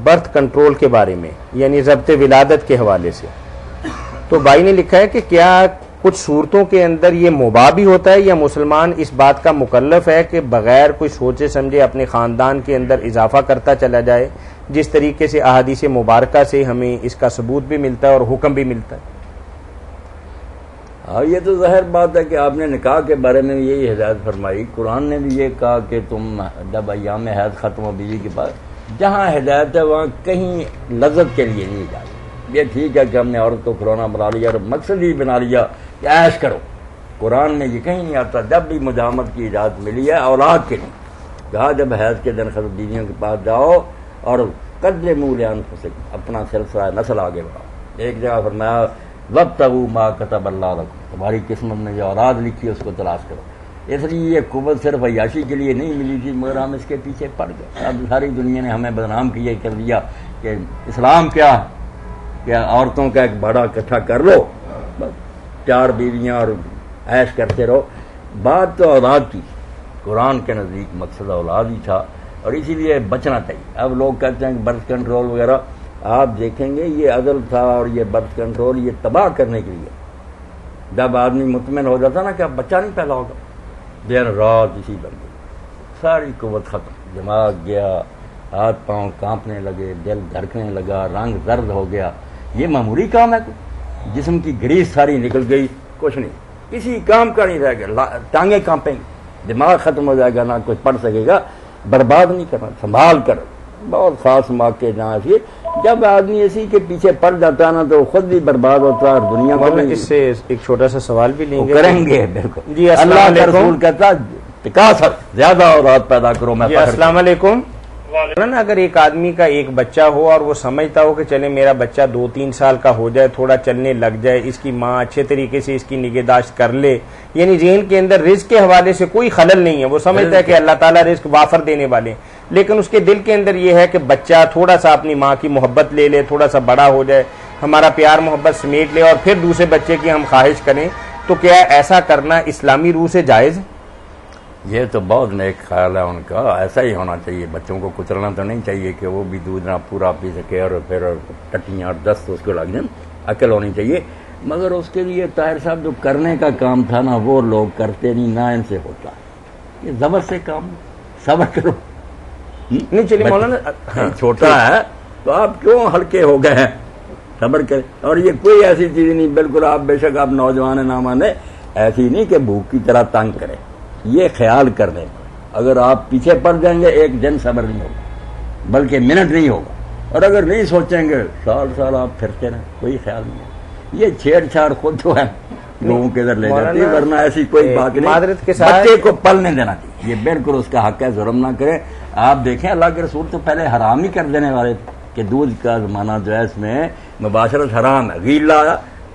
Birth control کے بارے میں، یعنی ضبط ولادت کے حوالے سے، تو بھائی نے لکھا ہے کہ کیا کچھ صورتوں کے اندر یہ مباح بھی ہوتا ہے یا مسلمان اس بات کا مکلف ہے کہ بغیر کوئی سوچے سمجھے اپنے خاندان کے اندر اضافہ کرتا چلا جائے، جس طریقے سے احادیث مبارکہ سے ہمیں اس کا ثبوت بھی ملتا ہے اور حکم بھی ملتا ہے؟ ہاں، یہ تو ظاہر بات ہے کہ آپ نے نکاح کے بارے میں یہی ہدایت فرمائی، قرآن نے بھی یہ کہا کہ تم جب ایام حیض ختم ہو بیوی کے پاس، جہاں ہدایت ہے وہاں کہیں لذت کے لیے نہیں جاتی۔ یہ ٹھیک ہے کہ ہم نے عورت کو کھلونا بنا لیا اور مقصد ہی بنا لیا کہ عیش کرو، قرآن میں یہ کہیں نہیں آتا۔ جب بھی مداومت کی اجازت ملی ہے اولاد کے لیے، کہا جب حیض کے دن خود بیویوں کے پاس جاؤ اور قدر مولیان اپنا سلسلہ نسل آگے بڑھاؤ۔ ایک جگہ فرمایا وابتغوا ما کتب اللہ لکم، تمہاری قسمت میں جو اولاد لکھی ہے اس کو تلاش کرو۔ اس لیے یہ قوت صرف عیاشی کے لیے نہیں ملی تھی، مگر ہم اس کے پیچھے پڑ گئے۔ اب ساری دنیا نے ہمیں بدنام کیا کر دیا کہ اسلام کیا کہ عورتوں کا ایک بڑا اکٹھا کر لو، بس 4 بیویاں اور عیش کرتے رہو۔ بات تو اولاد کی، قرآن کے نزدیک مقصد اولاد ہی تھا، اور اسی لیے بچنا چاہیے۔ اب لوگ کہتے ہیں کہ برتھ کنٹرول وغیرہ، آپ دیکھیں گے یہ عدل تھا اور یہ برتھ کنٹرول یہ تباہ کرنے کے لیے۔ جب آدمی مطمئن ہو جاتا نا کہ اب بچہ نہیں پیدا ہوگا، دن رات اسی بن گئی، ساری قوت ختم، دماغ گیا، ہاتھ پاؤں کانپنے لگے، دل دھڑکنے لگا، رنگ زرد ہو گیا۔ یہ معمولی کام ہے؟ جسم کی گریس ساری نکل گئی، کچھ نہیں، کسی کام کا نہیں رہ گیا، ٹانگیں کانپیں گی، دماغ ختم ہو جائے گا، نہ کچھ پڑھ سکے گا۔ برباد نہیں کرنا، سنبھال کر۔ بہت خاص موقع جہاں سے جب آدمی اسی کے پیچھے پڑ جاتا ہے نا تو خود بھی برباد ہوتا ہے اور دنیا کو بھی۔ اس سے ایک چھوٹا سا سوال بھی لیں گے؟ کریں گے، بالکل۔ جی اللہ کا رسول کہتا تکاثر، زیادہ اولاد پیدا کرو۔ میں السلام علیکم۔ اگر ایک آدمی کا ایک بچہ ہو اور وہ سمجھتا ہو کہ چلے میرا بچہ 2-3 سال کا ہو جائے، تھوڑا چلنے لگ جائے، اس کی ماں اچھے طریقے سے اس کی نگہداشت کر لے، یعنی ذہن کے اندر رزق کے حوالے سے کوئی خلل نہیں ہے، وہ سمجھتا ہے کہ اللہ تعالیٰ رزق وافر دینے والے ہیں، لیکن اس کے دل کے اندر یہ ہے کہ بچہ تھوڑا سا اپنی ماں کی محبت لے لے، تھوڑا سا بڑا ہو جائے، ہمارا پیار محبت سمیٹ لے اور پھر دوسرے بچے کی ہم خواہش کریں، تو کیا ایسا کرنا اسلامی روح سے جائز ہے؟ یہ تو بہت نیک خیال ہے ان کا، ایسا ہی ہونا چاہیے۔ بچوں کو کچلنا تو نہیں چاہیے کہ وہ بھی دودھ نہ پورا پی سکے اور پھر ٹٹیاں اور دست اس کو لگ جائیں، عقل ہونی چاہیے۔ مگر اس کے لیے طاہر صاحب جو کرنے کا کام تھا نا وہ لوگ کرتے نہیں، نہ ان سے ہوتا، یہ زبر سے کام، صبر کرو۔ نہیں چلیے مولانا، چھوٹا ہے تو آپ کیوں ہلکے ہو گئے ہیں، صبر کریں۔ اور یہ کوئی ایسی چیز نہیں، بالکل آپ بے شک آپ نوجوان نہ مانے، ایسی نہیں کہ بھوک کی طرح تنگ کریں، یہ خیال کر لیں۔ اگر آپ پیچھے پڑ جائیں گے ایک دن صبر نہیں ہوگا، بلکہ منٹ نہیں ہوگا، اور اگر نہیں سوچیں گے سال سال آپ پھرتے رہیں، کوئی خیال نہیں ہے۔ یہ چھیڑ چھاڑ خود جو ہے لوگوں کے ادھر لے جاتی ہے، ورنہ ایسی کوئی بات نہیں۔ معذرت کے ساتھ بچے کو پلنے دینا چاہیے، یہ بالکل اس کا حق ہے، ظلم نہ کریں۔ آپ دیکھیں اللہ کے رسول تو پہلے حرام ہی کر دینے والے تھے کہ دودھ کا زمانہ جو ہے اس میں مباشرت حرام ہے،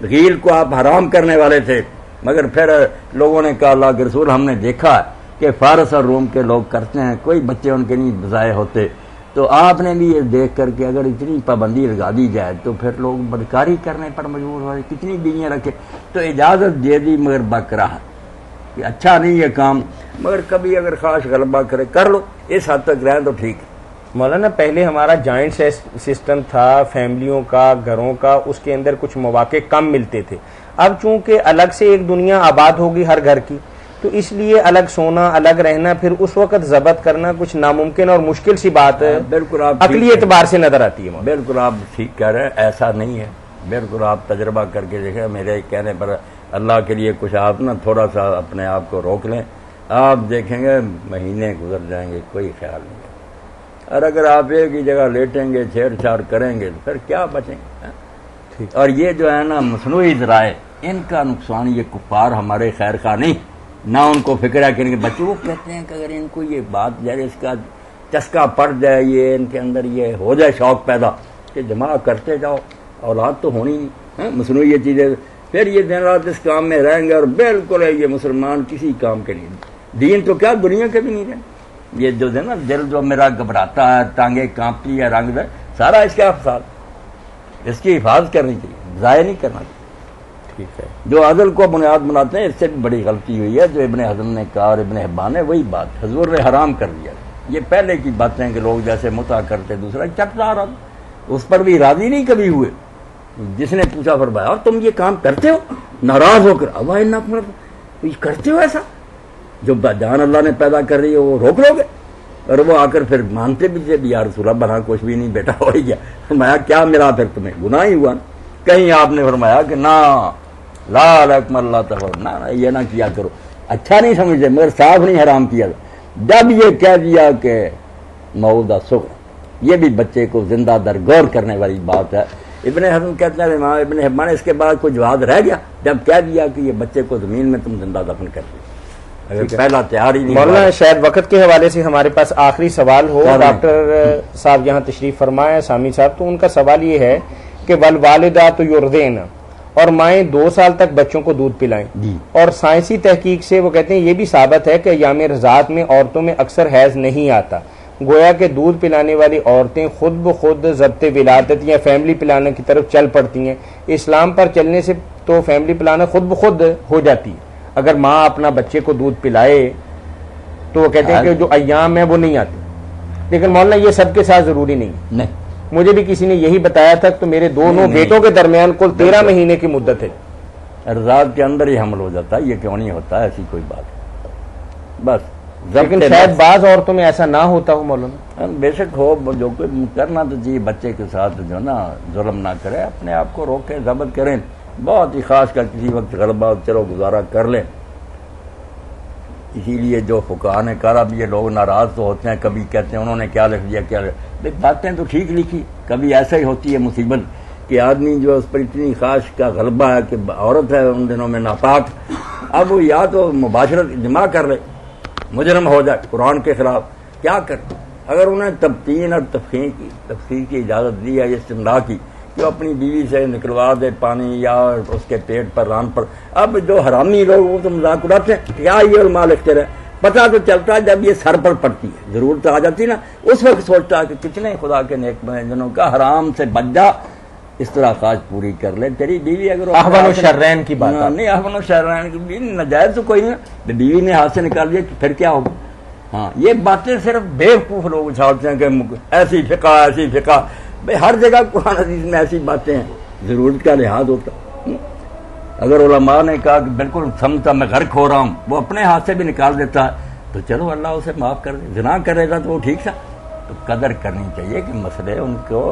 غیل کو آپ حرام کرنے والے تھے، مگر پھر لوگوں نے کہا اللہ کے رسول ہم نے دیکھا کہ فارس اور روم کے لوگ کرتے ہیں، کوئی بچے ان کے نہیں ضائع ہوتے، تو آپ نے بھی یہ دیکھ کر کہ اگر اتنی پابندی لگا دی جائے تو پھر لوگ بدکاری کرنے پر مجبور ہو، کتنی بیویاں رکھے، تو اجازت دے دی مگر بکراہت کہ اچھا نہیں یہ کام، مگر کبھی اگر خاص غلبہ کرے کر لو، اس حد تک رہیں تو ٹھیک ہے۔ مولانا پہلے ہمارا جوائنٹ سسٹم تھا، فیملیوں کا، گھروں کا، اس کے اندر کچھ مواقع کم ملتے تھے، اب چونکہ الگ سے ایک دنیا آباد ہوگی ہر گھر کی، تو اس لیے الگ سونا، الگ رہنا، پھر اس وقت ضبط کرنا کچھ ناممکن اور مشکل سی بات ہے، بالکل آپ عقلی اعتبار سے نظر آتی ہے۔ بالکل آپ ٹھیک کہہ رہے ہیں، ایسا نہیں ہے، بالکل آپ تجربہ کر کے دیکھیں، میرے کہنے پر اللہ کے لیے کچھ آپ نا تھوڑا سا اپنے آپ کو روک لیں، آپ دیکھیں گے مہینے گزر جائیں گے، کوئی خیال نہیں ہے۔ اور اگر آپ ایک ہی جگہ لیٹیں گے، چھیڑ چھاڑ کریں گے تو پھر کیا بچیں گے؟ اور یہ جو ہے نا مصنوعی ذرائع، ان کا نقصان یہ کفار ہمارے خیر خواہ نہیں، نہ ان کو فکر ہے کہ ان کے بچے، وہ کہتے ہیں کہ اگر ان کو یہ بات جائے، اس کا چسکا پڑ جائے، یہ ان کے اندر یہ ہو جائے شوق پیدا کہ جمع کرتے جاؤ، اولاد تو ہونی نہیں، مصنوعی یہ چیزیں، پھر یہ دن رات اس کام میں رہیں گے، اور بالکل ہے یہ مسلمان کسی کام کے نہیں، دین تو کیا دنیا کے بھی نہیں رہے۔ یہ جو ہے نا دل جو میرا گھبراتا ہے، ٹانگیں کانپتی ہے، رنگ سارا اس کا فساد، اس کی حفاظت کرنی چاہیے، ضائع نہیں کرنا چاہیے۔ ٹھیک ہے، جو عدل کو بنیاد بناتے ہیں اس سے بھی بڑی غلطی ہوئی ہے، جو ابن حزم نے کہا اور ابن حبان نے، وہی بات حضور نے حرام کر دیا، یہ پہلے کی باتیں کہ لوگ جیسے متع کرتے دوسرا چٹتا رہا، اس پر بھی راضی نہیں کبھی ہوئے. جس نے پوچھا فرمایا اور تم یہ کام کرتے ہو ناراض ہو کر، اب کرتے ہو ایسا جو جان اللہ نے پیدا کر رہی ہے وہ روک لو گے؟ اور وہ آ کر پھر مانتے بھی تھے یا رسول اللہ بنا کچھ بھی نہیں بیٹا ہو ہی گیا. فرمایا کیا میرا پھر تمہیں گناہ ہی ہوا؟ کہیں آپ نے فرمایا کہ نہ لا علیکم اللہ تعالی، نہ یہ نہ کیا کرو. اچھا نہیں سمجھتے مگر صاف نہیں حرام کیا. جب یہ کہہ دیا کہ موعودہ سغر، یہ بھی بچے کو زندہ درگور کرنے والی بات ہے. ابن حزم کہتے ہیں امام ابن حبان اس کے بعد کوئی جواب رہ گیا جب کہہ دیا کہ یہ بچے کو زمین میں تم زندہ دفن کر دو. اگر پہلا تیار ہی نہیں. مولانا شاید وقت کے حوالے سے ہمارے پاس آخری سوال ہو. ڈاکٹر صاحب یہاں تشریف فرمائے سامی صاحب، تو ان کا سوال یہ ہے کہ والوالدات یرضعن، اور مائیں 2 سال تک بچوں کو دودھ پلائیں، اور سائنسی تحقیق سے وہ کہتے ہیں یہ بھی ثابت ہے کہ ایام رضاعت میں عورتوں میں اکثر حیض نہیں آتا، گویا کہ دودھ پلانے والی عورتیں خود بخود ضبط ولادت یا فیملی پلانے کی طرف چل پڑتی ہیں. اسلام پر چلنے سے تو فیملی پلانا خود بخود ہو جاتی ہے. اگر ماں اپنا بچے کو دودھ پلائے تو وہ کہتے ہیں کہ جو ایام ہے وہ نہیں آتے. لیکن مولانا یہ سب کے ساتھ ضروری نہیں. مجھے بھی کسی نے یہی بتایا تھا تو میرے دونوں بیٹوں کے درمیان کل 13 مہینے کی مدت ہے. رضاعت کے اندر ہی حمل ہو جاتا ہے، یہ کیوں نہیں ہوتا؟ ایسی کوئی بات بس. لیکن شاید بعض عورتوں میں ایسا نہ ہوتا ہو مولانا. بے شک ہو، جو کوئی کرنا تو چاہیے بچے کے ساتھ جو نا ظلم نہ کرے، اپنے آپ کو روکے ضبط کریں. بہت ہی خاص کر کسی وقت غلبہ چلو گزارا کر لیں. اسی لیے جو فقہاء نے کہا بھی یہ لوگ ناراض تو ہوتے ہیں، کبھی کہتے ہیں انہوں نے کیا لکھ دیا کیا باتیں تو ٹھیک لکھی. کبھی ایسا ہی ہوتی ہے مصیبت کہ آدمی جو اس پر اتنی خواہش کا غلبہ ہے کہ عورت ہے ان دنوں میں ناپاک، اب وہ یا تو مباشرت جمع کر لے، مجرم ہو جائے قرآن کے خلاف. کیا کر اگر انہیں تبتین اور تفسیر کی اجازت دی ہے استمراء کی کہ اپنی بیوی سے نکلوا دے پانی یا اس کے پیٹ پر ران پر. اب جو حرامی لوگ وہ تو مذاق اڑاتے ہیں کیا یہ علماء لکھتے رہے. پتہ تو چلتا ہے جب یہ سر پر پڑتی ہے ضرورت آ جاتی نا اس وقت سوچتا ہے کہ کتنے خدا کے نیک بنے جنوں کا حرام سے بچ جا، اس طرح خواہش پوری کر لے. تیری بیوی اگر احون و شرین کی بات نہیں، احون و شرین کی بیوی ناجائز تو کوئی نہیں، بیوی نے ہاتھ سے نکال دیا پھر کیا ہوگا. ہاں یہ باتیں صرف بیوقوف لوگ اچھالتے ہیں کہ ایسی فقہ بھائی ہر جگہ قرآن حدیث میں ایسی باتیں ہیں، ضرورت کا لحاظ ہوتا. اگر علماء نے کہا کہ بالکل سمجھتا میں غرق ہو رہا ہوں، وہ اپنے ہاتھ سے بھی نکال دیتا ہے تو چلو اللہ اسے معاف کر دے. زنا کر رہا تھا تو وہ ٹھیک تھا. تو قدر کرنی چاہیے کہ مسئلے ان کو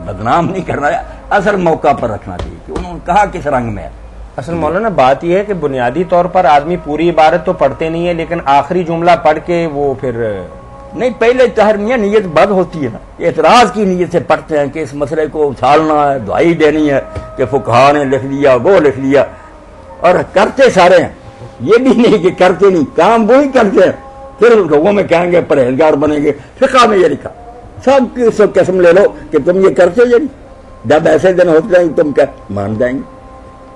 بدنام نہیں کرنا ہے، اصل موقع پر رکھنا چاہیے کہ انہوں نے کہا کس رنگ میں ہے. اصل مولانا بات یہ ہے کہ بنیادی طور پر آدمی پوری عبارت تو پڑھتے نہیں ہے لیکن آخری جملہ پڑھ کے وہ پھر نہیں، پہلے تحرمیہ نیت بد ہوتی ہے نا، اعتراض کی نیت سے پڑھتے ہیں کہ اس مسئلے کو اچھالنا ہے، دعائی دینی ہے کہ فقہاء نے لکھ لیا وہ لکھ لیا، اور کرتے سارے ہیں. یہ بھی نہیں کہ کرتے نہیں، کام وہی کرتے ہیں. پھر لوگوں میں کہیں گے پرہیزگار بنیں گے، فقہ میں یہ لکھا. سب کی سب قسم لے لو کہ تم یہ کرتے یہ نہیں، جب ایسے دن ہوتے جائیں تم کیا مان جائیں گے.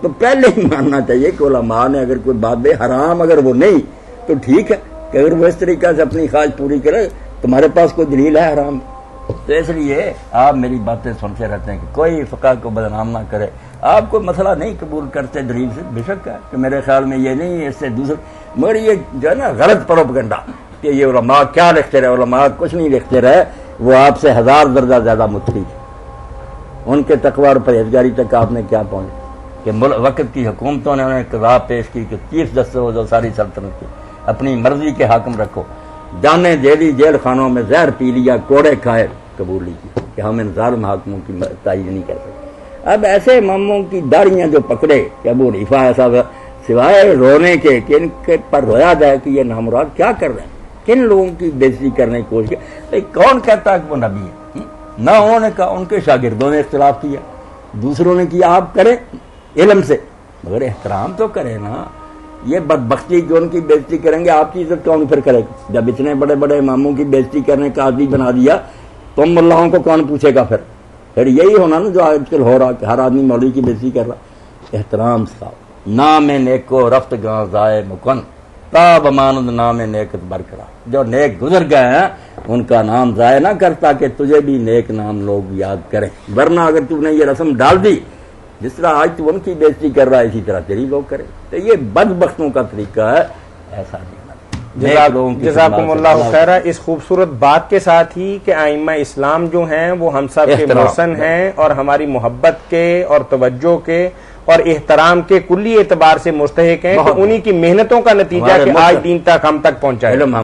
تو پہلے ہی ماننا چاہیے کہ علماء نے اگر کوئی بات دے حرام اگر وہ نہیں تو ٹھیک ہے کہ اگر وہ اس طریقہ سے اپنی خواہش پوری کرے تمہارے پاس کوئی دلیل ہے حرام. تو اس لیے آپ میری باتیں سنتے رہتے ہیں کہ کوئی فقہ کو بدنام نہ کرے. آپ کوئی مسئلہ نہیں قبول کرتے دلیل سے، بے شک ہے کہ میرے خیال میں یہ نہیں اس سے دوسرے، مگر یہ جو ہے نا غلط پروپیگنڈا کہ یہ علماء کیا لکھتے رہے، علماء کچھ نہیں لکھتے رہے، وہ آپ سے 1000 درجہ زیادہ مطلع. ان کے تقوی اور پرہیزگاری تک آپ نے کیا پہنچا کہ وقت کی حکومتوں نے انہیں قضا پیش کی کہ چیف جسٹس ہو جو ساری سلطنت کی، اپنی مرضی کے حاکم رکھو. جانے جیلی جیل خانوں میں زہر پی لیا، کوڑے کھائے، قبول کی کہ ہم ان ظالم حاکموں کی تائید نہیں کر سکتے. اب ایسے اماموں کی داڑیاں جو پکڑے کہ ابو حنیفہ ایسا سوائے رونے کے کہ ان کے پر رویا جائے کہ یہ نامراد کیا کر رہے ہیں، کن لوگوں کی بےزتی کرنے کی کوشش کی. کون کہتا ہے کہ وہ نبی ہے؟ نہ انہوں نے کہا، ان کے شاگردوں نے اختلاف کیا، دوسروں نے کیا. آپ کریں علم سے مگر احترام تو کریں نا. یہ بدبختی کہ ان کی بےزتی کریں گے، آپ کی عزت کون پھر کرے گا؟ جب اتنے بڑے بڑے اماموں کی بےزتی کرنے کا عادی بنا دیا تم ملاؤں کو کون پوچھے گا؟ پھر یہی ہونا نا جو آج کل ہو رہا کہ ہر آدمی مولوی کی بےزتی کر رہا. احترام سے نام نیکو رفت گاں ضائع مکن تاب مانند نام نیکت برقرار. جو نیک گزر گئے ہیں ان کا نام ضائع نہ کرتا کہ تجھے بھی نیک نام لوگ یاد کریں. ورنہ اگر تم نے یہ رسم ڈال دی جس طرح آج تو ان کی بےزتی کر رہا ہے اسی طرح تیری لوگ کریں. تو یہ بدبختوں کا طریقہ ہے، ایسا نہیں. جزاکم اللہ خیرہ. اس خوبصورت بات کے ساتھ ہی کہ ائمہ اسلام جو ہیں وہ ہم سب کے محسن ہیں اور ہماری محبت کے اور توجہ کے اور احترام کے کلی اعتبار سے مستحق ہیں، تو انہی کی محنتوں کا نتیجہ کہ آج دین تک ہم تک پہنچا ہے.